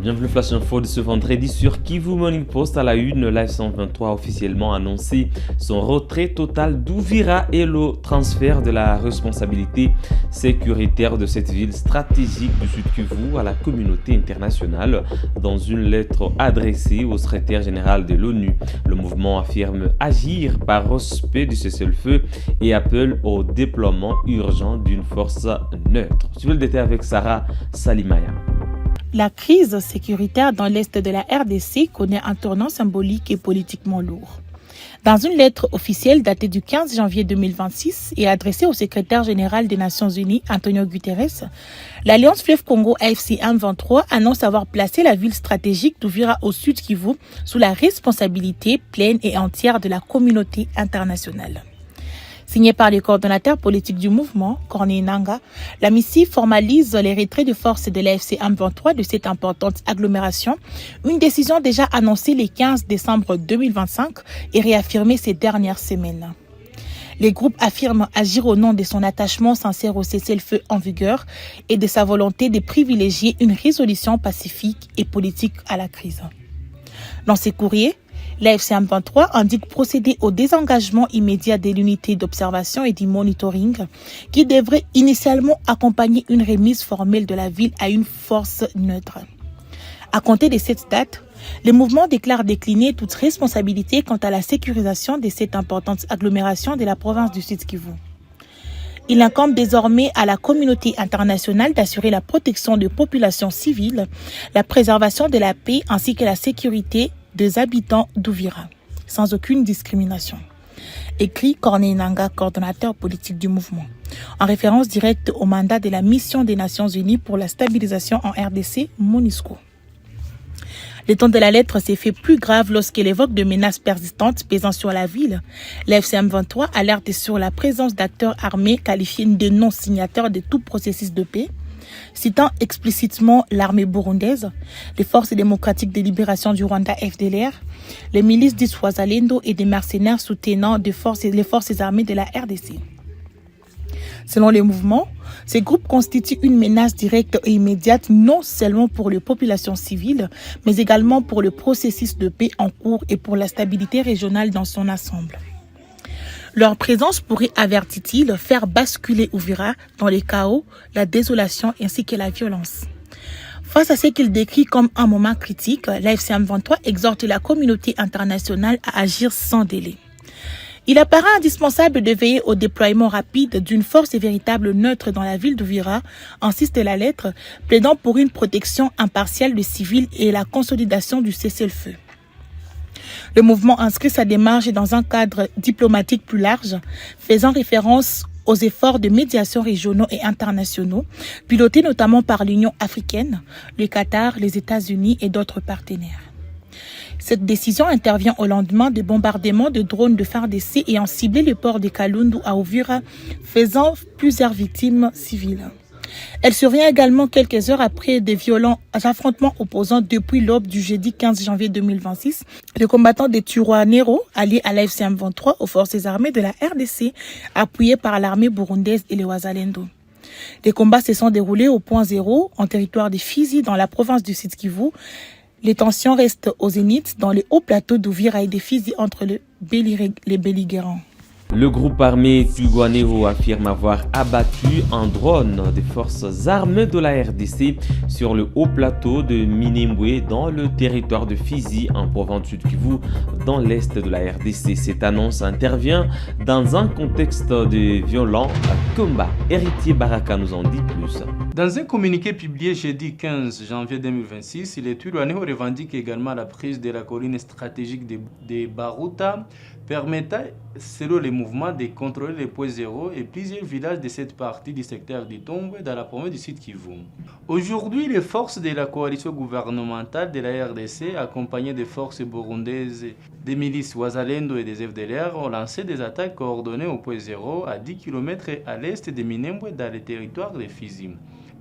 Bienvenue Flash Info de ce vendredi sur Kivu Morning Post. À la une, Live 123 a officiellement annoncé son retrait total d'Uvira et le transfert de la responsabilité sécuritaire de cette ville stratégique du Sud Kivu à la communauté internationale. Dans une lettre adressée au secrétaire général de l'ONU, le mouvement affirme agir par respect du cessez-le-feu et appelle au déploiement urgent d'une force neutre. Suivez le détail avec Sarah Salimaya. La crise sécuritaire dans l'est de la RDC connaît un tournant symbolique et politiquement lourd. Dans une lettre officielle datée du 15 janvier 2026 et adressée au secrétaire général des Nations Unies, Antonio Guterres, l'Alliance Fleuve Congo AFC M23 annonce avoir placé la ville stratégique d'Uvira au sud Kivu sous la responsabilité pleine et entière de la communauté internationale. Signée par le coordonnateur politique du mouvement, Corneille Nangaa, la missive formalise les retraits de forces de l'AFC M23 de cette importante agglomération, une décision déjà annoncée le 15 décembre 2025 et réaffirmée ces dernières semaines. Les groupes affirment agir au nom de son attachement sincère au cessez-le-feu en vigueur et de sa volonté de privilégier une résolution pacifique et politique à la crise. Dans ses courriers, l'AFC M23 indique procéder au désengagement immédiat de l'unité d'observation et du monitoring qui devrait initialement accompagner une remise formelle de la ville à une force neutre. À compter de cette date, le mouvement déclare décliner toute responsabilité quant à la sécurisation de cette importante agglomération de la province du Sud Kivu. Il incombe désormais à la communauté internationale d'assurer la protection des populations civiles, la préservation de la paix ainsi que la sécurité des habitants d'Uvira, sans aucune discrimination. Écrit Corneille Nangaa, coordonnateur politique du mouvement, en référence directe au mandat de la mission des Nations Unies pour la stabilisation en RDC, MONUSCO. Le ton de la lettre s'est fait plus grave lorsqu'elle évoque de menaces persistantes pesant sur la ville. L'AFC M23 alerte sur la présence d'acteurs armés qualifiés de non-signataires de tout processus de paix, citant explicitement l'armée burundaise, les forces démocratiques de libération du Rwanda FDLR, les milices dites Wazalendo et des mercenaires soutenant les forces armées de la RDC. Selon les mouvements, ces groupes constituent une menace directe et immédiate non seulement pour les populations civiles, mais également pour le processus de paix en cours et pour la stabilité régionale dans son ensemble. Leur présence pourrait, avertit-il, faire basculer Uvira dans le chaos, la désolation ainsi que la violence. Face à ce qu'il décrit comme un moment critique, l'AFC M23 exhorte la communauté internationale à agir sans délai. Il apparaît indispensable de veiller au déploiement rapide d'une force véritable neutre dans la ville d'Uvira, insiste la lettre, plaidant pour une protection impartiale des civils et la consolidation du cessez-le-feu. Le mouvement inscrit sa démarche dans un cadre diplomatique plus large, faisant référence aux efforts de médiation régionaux et internationaux, pilotés notamment par l'Union africaine, le Qatar, les États-Unis et d'autres partenaires. Cette décision intervient au lendemain des bombardements de drones de FARDC ayant ciblé le port de Kalundu à Uvira, faisant plusieurs victimes civiles. Elle survient également quelques heures après des violents affrontements opposants depuis l'aube du jeudi 15 janvier 2026. Les combattants des Twirwaneho, alliés à l'AFC M23 aux forces armées de la RDC, appuyés par l'armée burundaise et les Wazalendo. Les combats se sont déroulés au point zéro, en territoire de Fizi, dans la province du Sud Kivu. Les tensions restent au zénith dans les hauts plateaux d'Uvira et de Fizi entre les belligérants. Le groupe armé Twirwaneho affirme avoir abattu un drone des forces armées de la RDC sur le haut plateau de Minembwe dans le territoire de Fizi en province du Sud Kivu dans l'est de la RDC. Cette annonce intervient dans un contexte de violents combats. Héritier Baraka nous en dit plus. Dans un communiqué publié jeudi 15 janvier 2026, les Twirwaneho revendiquent également la prise de la colline stratégique de Baruta, permettant, selon les mouvements, de contrôler les points zéro et plusieurs villages de cette partie du secteur d'Itombwe dans la province du Sud Kivu. Aujourd'hui, les forces de la coalition gouvernementale de la RDC, accompagnées des forces burundaises, des milices Wazalendo et des FDLR, ont lancé des attaques coordonnées au point zéro à 10 km à l'est de Minembwe dans le territoire de Fizi.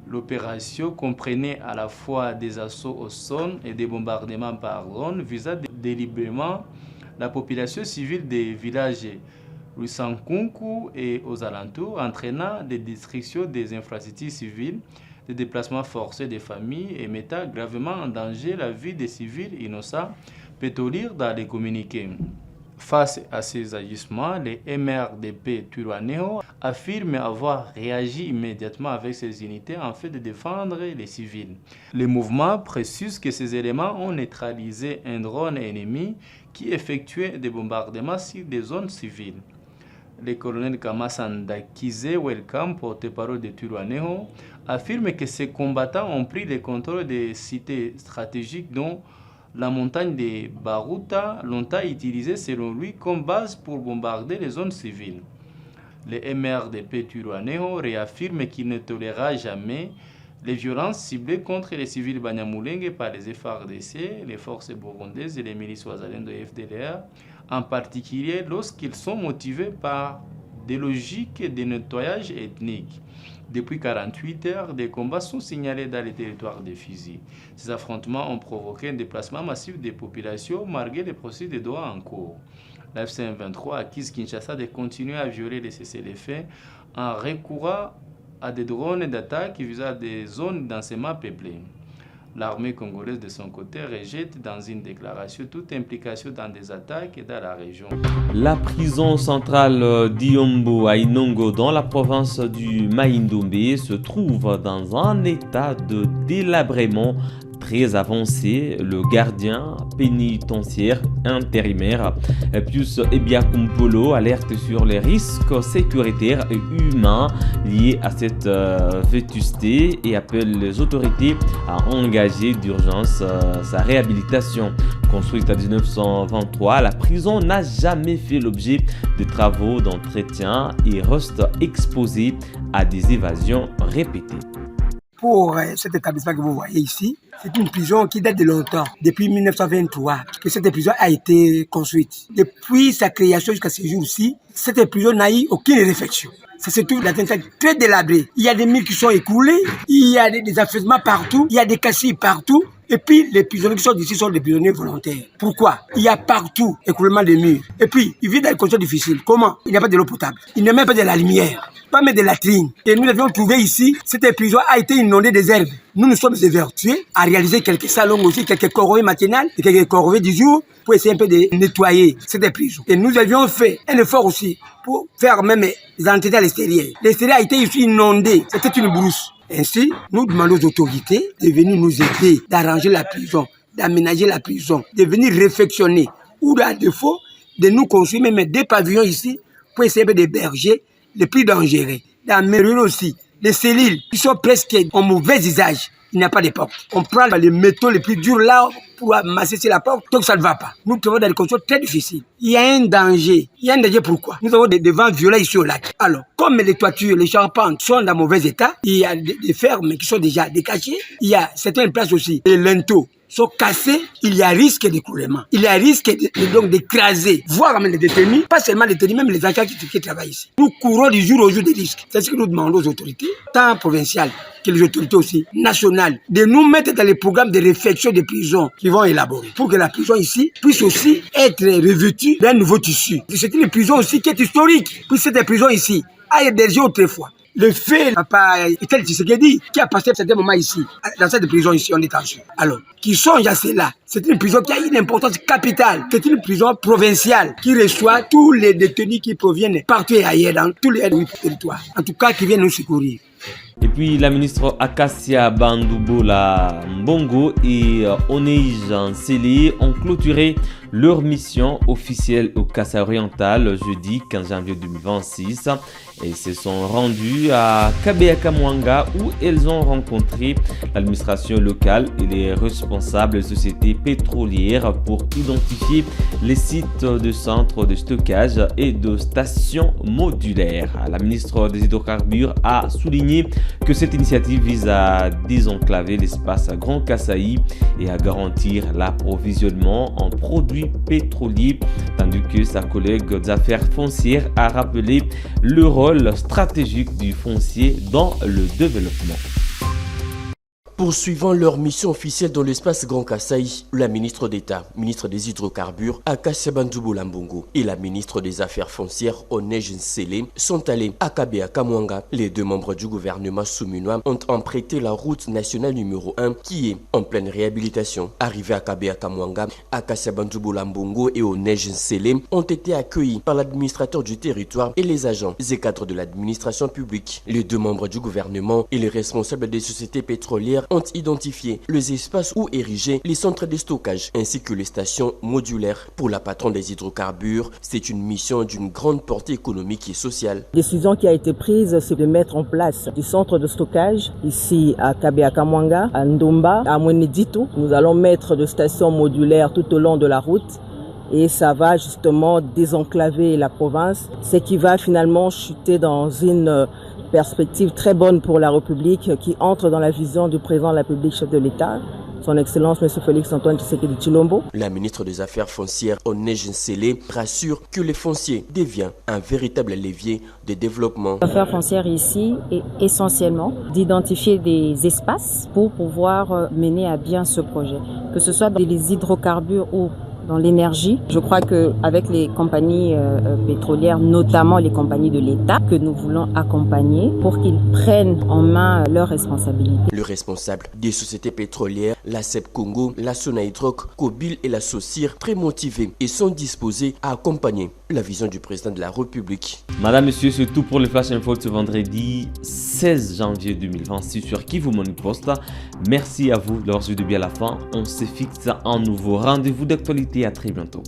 L'opération comprenait à la fois des assauts au sol et des bombardements par drone visant délibérément la population civile des villages Rusankunku et aux alentours, entraînant des destructions des infrastructures civiles, des déplacements forcés des familles et mettant gravement en danger la vie des civils innocents, peut-on lire dans les communiqués. Face à ces agissements, les MRDP Twirwaneho affirment avoir réagi immédiatement avec ces unités en fait de défendre les civils. Le mouvement précise que ces éléments ont neutralisé un drone ennemi qui effectuait des bombardements sur des zones civiles. Le colonel Kamasanda Kize Welcome, porte-parole de Twirwaneho, affirme que ces combattants ont pris le contrôle des cités stratégiques dont la montagne de Baruta, longtemps utilisée selon lui comme base pour bombarder les zones civiles. Le MRDP Twirwaneho réaffirme qu'il ne tolérera jamais les violences ciblées contre les civils Banyamulenge par les FARDC, les forces burundaises et les milices Wazalendo et FDLR, en particulier lorsqu'ils sont motivés par des logiques de nettoyage ethnique. Depuis 48 heures, des combats sont signalés dans les territoires de Fizi. Ces affrontements ont provoqué un déplacement massif des populations malgré les procédures de Doha en cours. La FC-23 accuse Kinshasa de continuer à violer les cessez-le-feu en recourant à des drones d'attaque visant des zones densément peuplées. L'armée congolaise, de son côté, rejette dans une déclaration toute implication dans des attaques dans la région. La prison centrale d'Iombo à Inongo, dans la province du Mai-Ndombe, se trouve dans un état de délabrement très avancé. Le gardien pénitentiaire intérimaire Pius Ebiakumpolo alerte sur les risques sécuritaires et humains liés à cette vétusté et appelle les autorités à engager d'urgence sa réhabilitation. Construite en 1923, la prison n'a jamais fait l'objet de travaux d'entretien et reste exposée à des évasions répétées. Pour cet établissement que vous voyez ici, c'est une prison qui date de longtemps, depuis 1923, que cette prison a été construite. Depuis sa création jusqu'à ce jour-ci, cette prison n'a eu aucune réflexion. Ça se trouve dans un état très délabré. Il y a des murs qui sont écoulés, il y a des affaissements partout, il y a des cassis partout. Et puis, les prisonniers qui sont d'ici sont des prisonniers volontaires. Pourquoi? Il y a partout écoulement des murs. Et puis, ils vivent dans des conditions difficiles. Comment? Il n'y a pas de l'eau potable. Il n'y a même pas de la lumière. Pas même de latrines. Et nous avions trouvé ici, cette prison a été inondée des herbes. Nous nous sommes évertués à réaliser quelques salons aussi, quelques corvées matinales et quelques corvées du jour pour essayer un peu de nettoyer cette prison. Et nous avions fait un effort aussi pour faire même des entretiens à l'extérieur. L'extérieur a été ici inondé. C'était une brousse. Ainsi, nous demandons aux autorités de venir nous aider, d'arranger la prison, d'aménager la prison, de venir réfectionner ou à défaut de nous construire même des pavillons ici pour essayer d'héberger les plus dangereux. D'améliorer aussi les cellules qui sont presque en mauvais usage. Il n'y a pas de porte. On prend les métaux les plus durs là pour masser sur la porte, donc ça ne va pas. Nous trouvons dans des conditions très difficiles. Il y a un danger. Il y a un danger pourquoi? Nous avons des vents violents ici au lac. Alors, comme les toitures, les charpentes sont dans mauvais état, il y a des fermes qui sont déjà décachées. Il y a certaines places aussi, les linteaux sont cassés, il y a risque d'écoulement. Il y a risque donc d'écraser, voire même les détenus, pas seulement les détenus, même les agents qui travaillent ici. Nous courons du jour au jour des risques. C'est ce que nous demandons aux autorités, tant provinciales que les autorités aussi nationales, de nous mettre dans les programmes de réflexion des prisons qui vont élaborer, pour que la prison ici puisse aussi être revêtue d'un nouveau tissu. C'est une prison aussi qui est historique, puis cette prison ici a hébergé autrefois le fait, papa Etel Tshisekedi, qui a passé certains moments ici, dans cette prison ici en détention. Alors, qui songe à cela, c'est une prison qui a une importance capitale. C'est une prison provinciale qui reçoit tous les détenus qui proviennent partout et ailleurs, dans tous les territoires. En tout cas, qui viennent nous secourir. Et puis la ministre Akasia Bandoubola Mbongo et Oneij Nsele ont clôturé leur mission officielle au Kasaï oriental jeudi 15 janvier 2026 et se sont rendus à Kabeyakamwanga où elles ont rencontré l'administration locale et les responsables des sociétés pétrolières pour identifier les sites de centres de stockage et de stations modulaires. La ministre des hydrocarbures a souligné que cette initiative vise à désenclaver l'espace à Grand Kasaï et à garantir l'approvisionnement en produits pétroliers, tandis que sa collègue des affaires foncières a rappelé le rôle stratégique du foncier dans le développement. Poursuivant leur mission officielle dans l'espace Grand Kasaï, la ministre d'État, ministre des Hydrocarbures, Akasia Bandoubou Lambongo, et la ministre des Affaires foncières, Onej Nsele, sont allés à Kabea Kamwanga. Les deux membres du gouvernement souminois ont emprunté la route nationale numéro 1 qui est en pleine réhabilitation. Arrivés à Kabea Kamwanga, Akasia Bandoubou Lambongo et Onej Nsele ont été accueillis par l'administrateur du territoire et les agents et cadres de l'administration publique. Les deux membres du gouvernement et les responsables des sociétés pétrolières ont identifié les espaces où ériger les centres de stockage ainsi que les stations modulaires. Pour la patronne des hydrocarbures, c'est une mission d'une grande portée économique et sociale. La décision qui a été prise, c'est de mettre en place des centres de stockage ici à Kabea Kamwanga, à Ndomba, à Mweneditu. Nous allons mettre des stations modulaires tout au long de la route. Et ça va justement désenclaver la province, ce qui va finalement chuter dans une perspective très bonne pour la République qui entre dans la vision du président de la République, chef de l'État, son Excellence M. Félix-Antoine Tshisekedi Tshilombo. La ministre des Affaires foncières, Onej Nsele, rassure que le foncier devient un véritable levier de développement. L'affaire foncière ici est essentiellement d'identifier des espaces pour pouvoir mener à bien ce projet, que ce soit dans les hydrocarbures ou dans l'énergie. Je crois qu'avec les compagnies pétrolières, notamment les compagnies de l'État, que nous voulons accompagner pour qu'ils prennent en main leurs responsabilités. Le responsable des sociétés pétrolières, la CEP Congo, la Sonatrach, Kobil et la Socir, très motivés et sont disposés à accompagner la vision du président de la République. Madame, Monsieur, c'est tout pour le Flash Info de ce vendredi 16 janvier 2026 sur Kivu Morning Post. Merci à vous d'avoir suivi à la fin. On se fixe un nouveau rendez-vous d'actualité. À très bientôt.